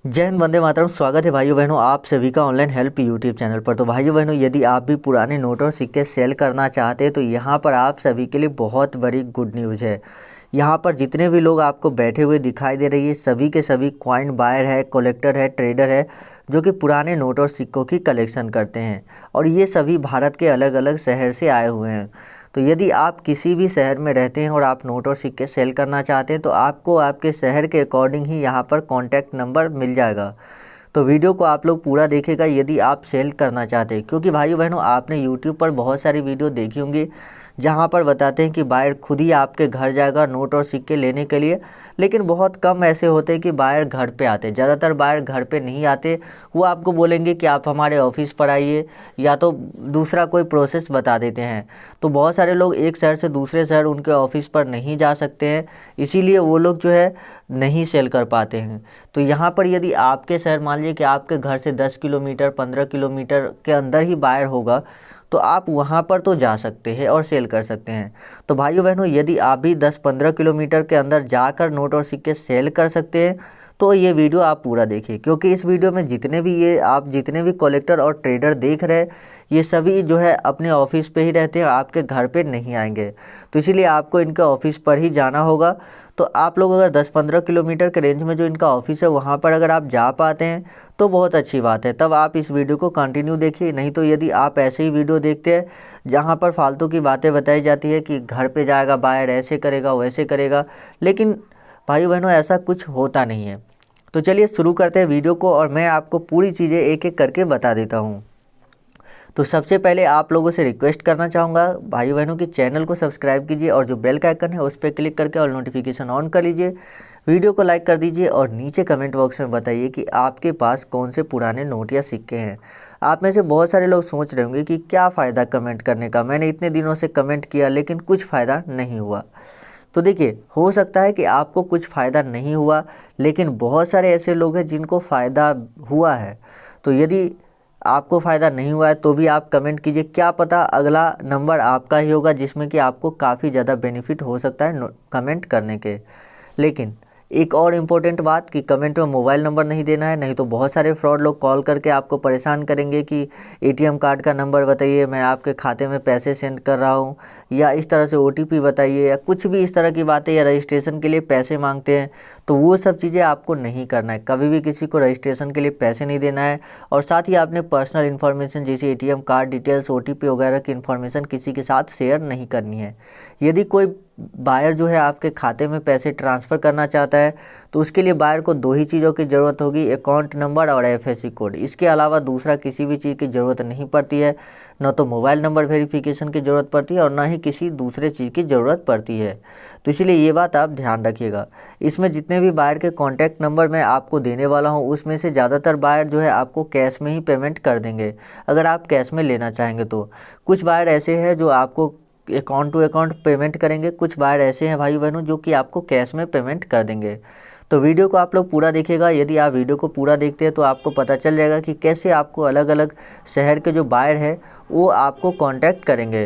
जय हिंद, वंदे मातरम। स्वागत है भाइयों बहनों आप सभी का ऑनलाइन हेल्प यूट्यूब चैनल पर। तो भाइयों बहनों, यदि आप भी पुराने नोट और सिक्के सेल करना चाहते हैं तो यहाँ पर आप सभी के लिए बहुत बड़ी गुड न्यूज़ है। यहाँ पर जितने भी लोग आपको बैठे हुए दिखाई दे रही है, सभी के सभी कॉइन बायर है, कलेक्टर है, ट्रेडर है, जो कि पुराने नोट और सिक्कों की कलेक्शन करते हैं। और ये सभी भारत के अलग अलग शहर से आए हुए हैं। तो यदि आप किसी भी शहर में रहते हैं और आप नोट और सिक्के सेल करना चाहते हैं तो आपको आपके शहर के अकॉर्डिंग ही यहाँ पर कॉन्टैक्ट नंबर मिल जाएगा। तो वीडियो को आप लोग पूरा देखिएगा यदि आप सेल करना चाहते हैं, क्योंकि भाइयों बहनों आपने यूट्यूब पर बहुत सारी वीडियो देखी होंगी जहाँ पर बताते हैं कि बायर खुद ही आपके घर जाएगा नोट और सिक्के लेने के लिए। लेकिन बहुत कम ऐसे होते हैं कि बायर घर पे आते, ज़्यादातर बायर घर पे नहीं आते। वो आपको बोलेंगे कि आप हमारे ऑफिस पर आइए, या तो दूसरा कोई प्रोसेस बता देते हैं। तो बहुत सारे लोग एक शहर से दूसरे शहर उनके ऑफिस पर नहीं जा सकते हैं, इसीलिए वो लोग जो है नहीं सेल कर पाते हैं। तो यहाँ पर यदि आपके शहर, मान लीजिए कि आपके घर से 10 किलोमीटर 15 किलोमीटर के अंदर ही बायर होगा, तो आप वहाँ पर तो जा सकते हैं और सेल कर सकते हैं। तो भाइयों बहनों, यदि आप भी 10-15 किलोमीटर के अंदर जाकर नोट और सिक्के सेल कर सकते हैं तो ये वीडियो आप पूरा देखिए, क्योंकि इस वीडियो में जितने भी कलेक्टर और ट्रेडर देख रहे हैं, ये सभी जो है अपने ऑफिस पे ही रहते हैं, आपके घर पे नहीं आएंगे। तो इसीलिए आपको इनके ऑफिस पर ही जाना होगा। तो आप लोग अगर 10-15 किलोमीटर के रेंज में जो इनका ऑफिस है वहाँ पर अगर आप जा पाते हैं तो बहुत अच्छी बात है, तब आप इस वीडियो को कंटिन्यू देखिए। नहीं तो यदि आप ऐसे ही वीडियो देखते हैं जहाँ पर फालतू की बातें बताई जाती है कि घर पे जाएगा बायर, ऐसे करेगा वैसे करेगा, लेकिन भाई बहनों ऐसा कुछ होता नहीं है। तो चलिए शुरू करते हैं वीडियो को, और मैं आपको पूरी चीज़ें एक एक करके बता देता हूँ। तो सबसे पहले आप लोगों से रिक्वेस्ट करना चाहूँगा भाई बहनों कि चैनल को सब्सक्राइब कीजिए और जो बेल का आइकन है उस पर क्लिक करके ऑल नोटिफिकेशन ऑन कर लीजिए। वीडियो को लाइक कर दीजिए और नीचे कमेंट बॉक्स में बताइए कि आपके पास कौन से पुराने नोट या सिक्के हैं। आप में से बहुत सारे लोग सोच रहे होंगे कि क्या फ़ायदा कमेंट करने का, मैंने इतने दिनों से कमेंट किया लेकिन कुछ फ़ायदा नहीं हुआ। तो देखिए, हो सकता है कि आपको कुछ फ़ायदा नहीं हुआ, लेकिन बहुत सारे ऐसे लोग हैं जिनको फ़ायदा हुआ है। तो यदि आपको फ़ायदा नहीं हुआ है तो भी आप कमेंट कीजिए, क्या पता अगला नंबर आपका ही होगा जिसमें कि आपको काफ़ी ज़्यादा बेनिफिट हो सकता है कमेंट करने के। लेकिन एक और इम्पोर्टेंट बात कि कमेंट में मोबाइल नंबर नहीं देना है, नहीं तो बहुत सारे फ्रॉड लोग कॉल करके आपको परेशान करेंगे कि एटीएम कार्ड का नंबर बताइए, मैं आपके खाते में पैसे सेंड कर रहा हूँ, या इस तरह से ओटीपी बताइए, या कुछ भी इस तरह की बातें, या रजिस्ट्रेशन के लिए पैसे मांगते हैं। तो वो सब चीज़ें आपको नहीं करना है, कभी भी किसी को रजिस्ट्रेशन के लिए पैसे नहीं देना है। और साथ ही आपने पर्सनल इन्फॉर्मेशन जैसे एटीएम कार्ड डिटेल्स, ओटीपी वगैरह की इन्फॉर्मेशन किसी के साथ शेयर नहीं करनी है। यदि कोई बायर जो है आपके खाते में पैसे ट्रांसफ़र करना चाहता है तो उसके लिए बायर को दो ही चीज़ों की ज़रूरत होगी, अकाउंट नंबर और एफएससी कोड। इसके अलावा दूसरा किसी भी चीज़ की ज़रूरत नहीं पड़ती है, न तो मोबाइल नंबर वेरिफिकेशन की ज़रूरत पड़ती है और ना ही किसी दूसरे चीज़ की ज़रूरत पड़ती है। तो इसलिए ये बात आप ध्यान रखिएगा। इसमें जितने भी बायर के कॉन्टैक्ट नंबर मैं आपको देने वाला हूँ उसमें से ज़्यादातर बायर जो है आपको कैश में ही पेमेंट कर देंगे, अगर आप कैश में लेना चाहेंगे तो। कुछ बायर ऐसे हैं जो आपको अकाउंट टू अकाउंट पेमेंट करेंगे, कुछ बायर ऐसे हैं भाई बहनों जो कि आपको कैश में पेमेंट कर देंगे। तो वीडियो को आप लोग पूरा देखिएगा। यदि आप वीडियो को पूरा देखते हैं तो आपको पता चल जाएगा कि कैसे आपको अलग अलग शहर के जो बायर हैं वो आपको कांटेक्ट करेंगे।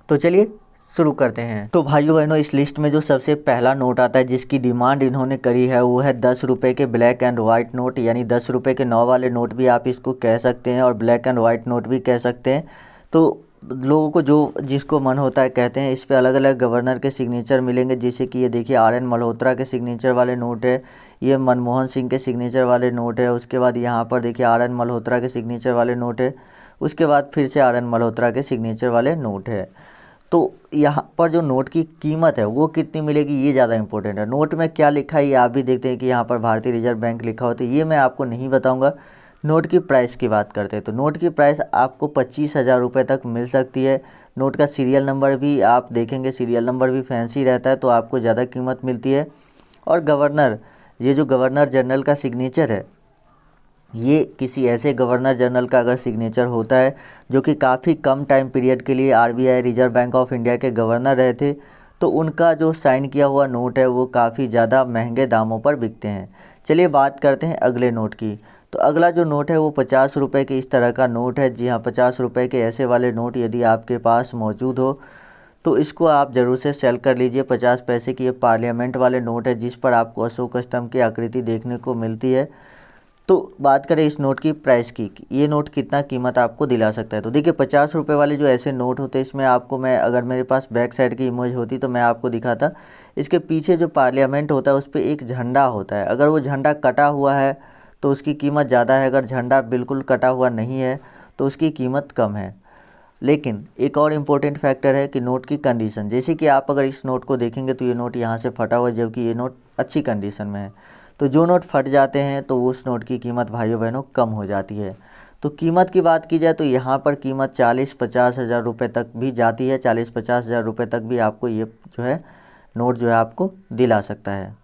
तो चलिए शुरू करते हैं। तो भाइयों बहनों, इस लिस्ट में जो सबसे पहला नोट आता है जिसकी डिमांड इन्होंने करी है वो है 10 रुपये के ब्लैक एंड वाइट नोट, यानी 10 रुपये के 9 वाले नोट भी आप इसको कह सकते हैं और ब्लैक एंड वाइट नोट भी कह सकते हैं। तो लोगों को जो जिसको मन होता है कहते हैं। इस पे अलग अलग गवर्नर के सिग्नेचर मिलेंगे, जैसे कि ये देखिए आर.एन. मल्होत्रा के सिग्नेचर वाले नोट है, ये मनमोहन सिंह के सिग्नेचर वाले नोट है। उसके बाद यहाँ पर देखिए आर.एन. मल्होत्रा के सिग्नेचर वाले नोट है, उसके बाद फिर से आर.एन. मल्होत्रा के सिग्नेचर वाले नोट है। तो यहाँ पर जो नोट की कीमत है वो कितनी मिलेगी ये ज़्यादा इंपॉर्टेंट है। नोट में क्या लिखा है ये आप भी देखते हैं कि यहाँ पर भारतीय रिजर्व बैंक लिखा होता है, ये मैं आपको नहीं बताऊँगा। नोट की प्राइस की बात करते हैं तो नोट की प्राइस आपको 25,000 रुपये तक मिल सकती है। नोट का सीरियल नंबर भी आप देखेंगे, सीरियल नंबर भी फैंसी रहता है तो आपको ज़्यादा कीमत मिलती है। और गवर्नर, ये जो गवर्नर जनरल का सिग्नेचर है, ये किसी ऐसे गवर्नर जनरल का अगर सिग्नेचर होता है जो कि काफ़ी कम टाइम पीरियड के लिए RBI reserve bank of India के गवर्नर रहे थे, तो उनका जो साइन किया हुआ नोट है वो काफ़ी ज़्यादा महंगे दामों पर बिकते हैं। चलिए बात करते हैं अगले नोट की। तो अगला जो नोट है वो 50 रुपये के इस तरह का नोट है। जी हाँ, 50 रुपये के ऐसे वाले नोट यदि आपके पास मौजूद हो तो इसको आप ज़रूर से सेल कर लीजिए। 50 पैसे की ये पार्लियामेंट वाले नोट है जिस पर आपको अशोक स्तंभ की आकृति देखने को मिलती है। तो बात करें इस नोट की प्राइस की, ये नोट कितना कीमत आपको दिला सकता है। तो देखिए 50 रुपये वाले जो ऐसे नोट होते हैं, इसमें आपको मैं, अगर मेरे पास बैक साइड की इमेज होती तो मैं आपको दिखाता। इसके पीछे जो पार्लियामेंट होता है उस पर एक झंडा होता है, अगर वो झंडा कटा हुआ है तो उसकी कीमत ज़्यादा है, अगर झंडा बिल्कुल कटा हुआ नहीं है तो उसकी कीमत कम है। लेकिन एक और इम्पोर्टेंट फैक्टर है कि नोट की कंडीशन, जैसे कि आप अगर इस नोट को देखेंगे तो ये नोट यहाँ से फटा हुआ है, जबकि ये नोट अच्छी कंडीशन में है। तो जो नोट फट जाते हैं तो उस नोट की कीमत भाइयों बहनों कम हो जाती है। तो कीमत की बात की जाए तो यहाँ पर कीमत 40-50 हज़ार रुपये तक भी जाती है, 40-50 हज़ार रुपये तक भी आपको ये जो है नोट जो है आपको दिला सकता है।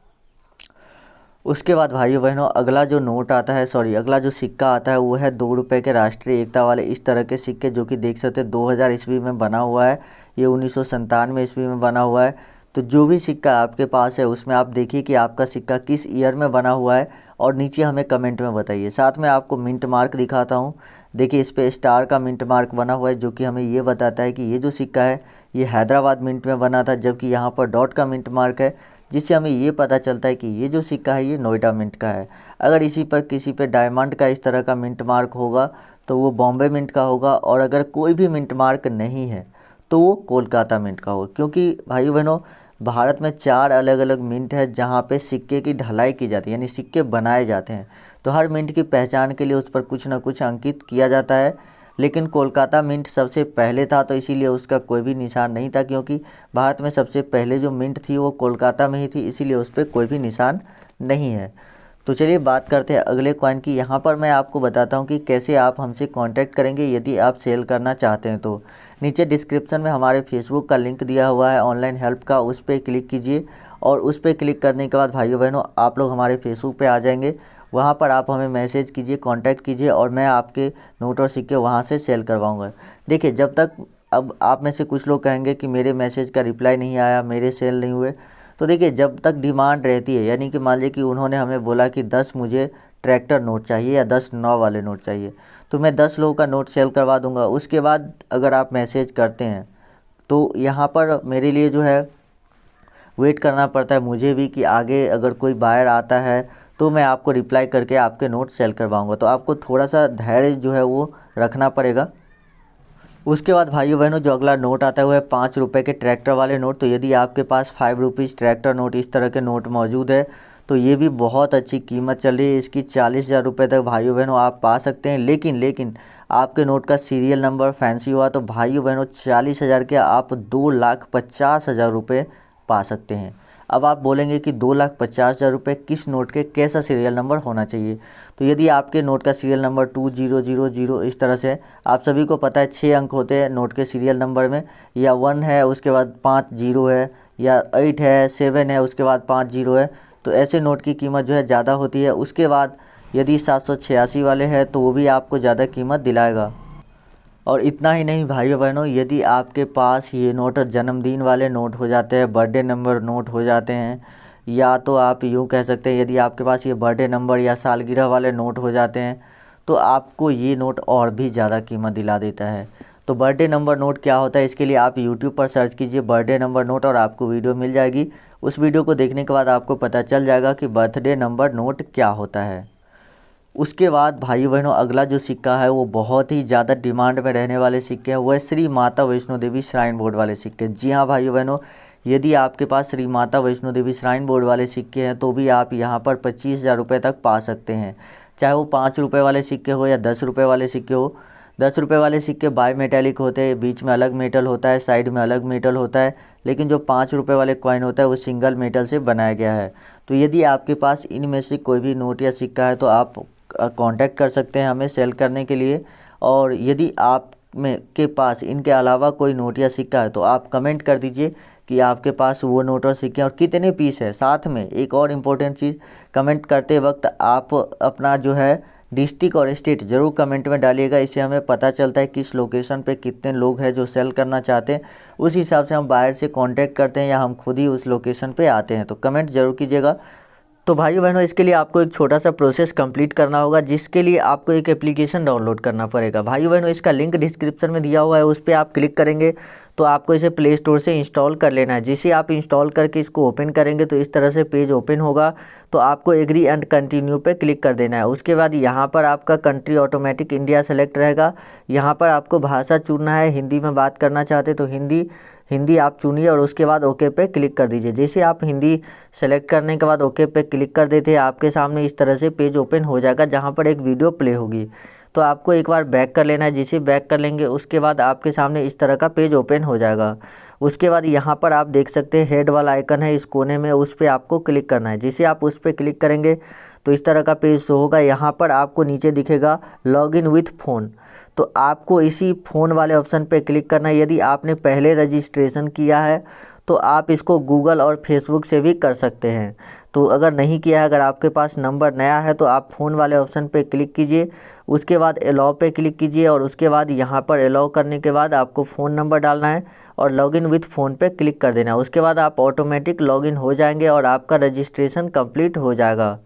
उसके बाद भाइयों बहनों अगला जो नोट आता है, अगला जो सिक्का आता है वो है 2 रुपये के राष्ट्रीय एकता वाले इस तरह के सिक्के, जो कि देख सकते हैं 2000 ईस्वी में बना हुआ है, ये 1997 ईस्वी में बना हुआ है। तो जो भी सिक्का आपके पास है उसमें आप देखिए कि आपका सिक्का किस ईयर में बना हुआ है और नीचे हमें कमेंट में बताइए। साथ में आपको मिंट मार्क दिखाता हूँ, देखिए इस पर स्टार का मिंट मार्क बना हुआ है, जो कि हमें ये बताता है कि ये जो सिक्का है ये हैदराबाद मिंट में बना था, जबकि यहाँ पर डॉट का मिंट मार्क है, जिससे हमें ये पता चलता है कि ये जो सिक्का है ये नोएडा मिंट का है। अगर इसी पर किसी पे डायमंड का इस तरह का मिंट मार्क होगा तो वो बॉम्बे मिंट का होगा, और अगर कोई भी मिंट मार्क नहीं है तो वो कोलकाता मिंट का होगा। क्योंकि भाइयों बहनों भारत में 4 अलग अलग मिंट है जहाँ पे सिक्के की ढलाई की जाती है, यानी सिक्के बनाए जाते हैं। तो हर मिंट की पहचान के लिए उस पर कुछ ना कुछ अंकित किया जाता है, लेकिन कोलकाता मिंट सबसे पहले था तो इसीलिए उसका कोई भी निशान नहीं था, क्योंकि भारत में सबसे पहले जो मिंट थी वो कोलकाता में ही थी, इसीलिए उस पर कोई भी निशान नहीं है। तो चलिए बात करते हैं अगले कॉइन की। यहाँ पर मैं आपको बताता हूँ कि कैसे आप हमसे कांटेक्ट करेंगे यदि आप सेल करना चाहते हैं। तो नीचे डिस्क्रिप्शन में हमारे फेसबुक का लिंक दिया हुआ है ऑनलाइन हेल्प का, उस पर क्लिक कीजिए और उस पर क्लिक करने के बाद भाइयों बहनों आप लोग हमारे फेसबुक पे आ जाएंगे। वहाँ पर आप हमें मैसेज कीजिए, कांटेक्ट कीजिए और मैं आपके नोट और सिक्के वहाँ से सेल करवाऊँगा। देखिए जब तक, अब आप में से कुछ लोग कहेंगे कि मेरे मैसेज का रिप्लाई नहीं आया, मेरे सेल नहीं हुए, तो देखिए जब तक डिमांड रहती है, यानी कि मान लीजिए कि उन्होंने हमें बोला कि 10 मुझे ट्रैक्टर नोट चाहिए या 10 9 वाले नोट चाहिए, तो मैं 10 लोगों का नोट सेल करवा दूंगा। उसके बाद अगर आप मैसेज करते हैं तो यहाँ पर मेरे लिए जो है वेट करना पड़ता है मुझे भी, कि आगे अगर कोई बायर आता है तो मैं आपको रिप्लाई करके आपके नोट सेल करवाऊँगा। तो आपको थोड़ा सा धैर्य जो है वो रखना पड़ेगा। उसके बाद भाइयों बहनों जो अगला नोट आता है वो है 5 रुपये के ट्रैक्टर वाले नोट। तो यदि आपके पास 5 रुपीज़ ट्रैक्टर नोट इस तरह के नोट मौजूद है तो ये भी बहुत अच्छी कीमत चल रही है, इसकी 40,000 रुपये तक भाइयों बहनों आप पा सकते हैं। लेकिन आपके नोट का सीरियल नंबर फैंसी हुआ तो भाइयों बहनों 40,000 के आप 2,50,000 रुपये पा सकते हैं। अब आप बोलेंगे कि 2,50,000 रुपये किस नोट के कैसा सीरियल नंबर होना चाहिए। तो यदि आपके नोट का सीरियल नंबर 2000 इस तरह से, आप सभी को पता है 6 अंक होते हैं नोट के सीरियल नंबर में, या 1 है उसके बाद 5 0 है, या 8 है 7 है उसके बाद 5 0 है, तो ऐसे नोट की कीमत जो है ज़्यादा होती है। उसके बाद यदि 786 वाले हैं तो वो भी आपको ज़्यादा कीमत दिलाएगा। और इतना ही नहीं भाइयों बहनों, यदि आपके पास ये नोट जन्मदिन वाले नोट हो जाते हैं, बर्थडे नंबर नोट हो जाते हैं, या तो आप यूँ कह सकते हैं यदि आपके पास ये बर्थडे नंबर या सालगिरह वाले नोट हो जाते हैं तो आपको ये नोट और भी ज़्यादा कीमत दिला देता है। तो बर्थडे नंबर नोट क्या होता है, इसके लिए आप यूट्यूब पर सर्च कीजिए बर्थडे नंबर नोट और आपको वीडियो मिल जाएगी। उस वीडियो को देखने के बाद आपको पता चल जाएगा कि बर्थडे नंबर नोट क्या होता है। उसके बाद भाइयों बहनों अगला जो सिक्का है वो बहुत ही ज़्यादा डिमांड में रहने वाले सिक्के हैं, वो है श्री माता वैष्णो देवी श्राइन बोर्ड वाले सिक्के। जी हाँ भाइयों बहनों, यदि आपके पास श्री माता वैष्णो देवी श्राइन बोर्ड वाले सिक्के हैं तो भी आप यहाँ पर 25,000 रुपये तक पा सकते हैं, चाहे वो 5 रुपये वाले सिक्के हो या 10 रुपये वाले सिक्के हो। 10 रुपये वाले सिक्के बाई मेटेलिक होते हैं, बीच में अलग मेटल होता है, साइड में अलग मेटल होता है, लेकिन जो 5 रुपये वाले कॉइन होता है वो सिंगल मेटल से बनाया गया है। तो यदि आपके पास इनमें से कोई भी नोट या सिक्का है तो आप कांटेक्ट कर सकते हैं हमें सेल करने के लिए। और यदि आप में के पास इनके अलावा कोई नोट या सिक्का है तो आप कमेंट कर दीजिए कि आपके पास वो नोट और सिक्के और कितने पीस है। साथ में एक और इम्पोर्टेंट चीज़, कमेंट करते वक्त आप अपना जो है डिस्ट्रिक्ट और स्टेट ज़रूर कमेंट में डालिएगा, इससे हमें पता चलता है किस लोकेशन पे कितने लोग हैं जो सेल करना चाहते हैं। उस हिसाब से हम बाहर से कांटेक्ट करते हैं या हम खुद ही उस लोकेशन पे आते हैं, तो कमेंट ज़रूर कीजिएगा। तो भाइयों बहनों इसके लिए आपको एक छोटा सा प्रोसेस कंप्लीट करना होगा, जिसके लिए आपको एक एप्लीकेशन डाउनलोड करना पड़ेगा। भाइयों बहनों इसका लिंक डिस्क्रिप्शन में दिया हुआ है, उस पर आप क्लिक करेंगे तो आपको इसे प्ले स्टोर से इंस्टॉल कर लेना है। जिसे आप इंस्टॉल करके इसको ओपन करेंगे तो इस तरह से पेज ओपन होगा। तो आपको एग्री एंड कंटिन्यू पे क्लिक कर देना है। उसके बाद यहाँ पर आपका कंट्री ऑटोमेटिक इंडिया सेलेक्ट रहेगा। यहाँ पर आपको भाषा चुनना है, हिंदी में बात करना चाहते तो हिंदी आप चुनिए और उसके बाद ओके पे क्लिक कर दीजिए। जैसे आप हिंदी सेलेक्ट करने के बाद ओके पे क्लिक कर देते हैं, आपके सामने इस तरह से पेज ओपन हो जाएगा जहाँ पर एक वीडियो प्ले होगी। तो आपको एक बार बैक कर लेना है। जिसे बैक कर लेंगे उसके बाद आपके सामने इस तरह का पेज ओपन हो जाएगा। उसके बाद यहाँ पर आप देख सकते हैं हेड वाला आइकन है इस कोने में, उस पर आपको क्लिक करना है। जिसे आप उस पर क्लिक करेंगे तो इस तरह का पेज शो होगा। यहाँ पर आपको नीचे दिखेगा लॉगिन विथ फ़ोन, तो आपको इसी फ़ोन वाले ऑप्शन पे क्लिक करना है। यदि आपने पहले रजिस्ट्रेशन किया है तो आप इसको गूगल और फेसबुक से भी कर सकते हैं। तो अगर नहीं किया है, अगर आपके पास नंबर नया है तो आप फ़ोन वाले ऑप्शन पे क्लिक कीजिए। उसके बाद अलाउ पे क्लिक कीजिए और उसके बाद यहाँ पर अलाउ करने के बाद आपको फ़ोन नंबर डालना है और लॉगिन विथ फ़ोन पे क्लिक कर देना है। उसके बाद आप ऑटोमेटिक लॉगिन हो जाएंगे और आपका रजिस्ट्रेशन कंप्लीट हो जाएगा।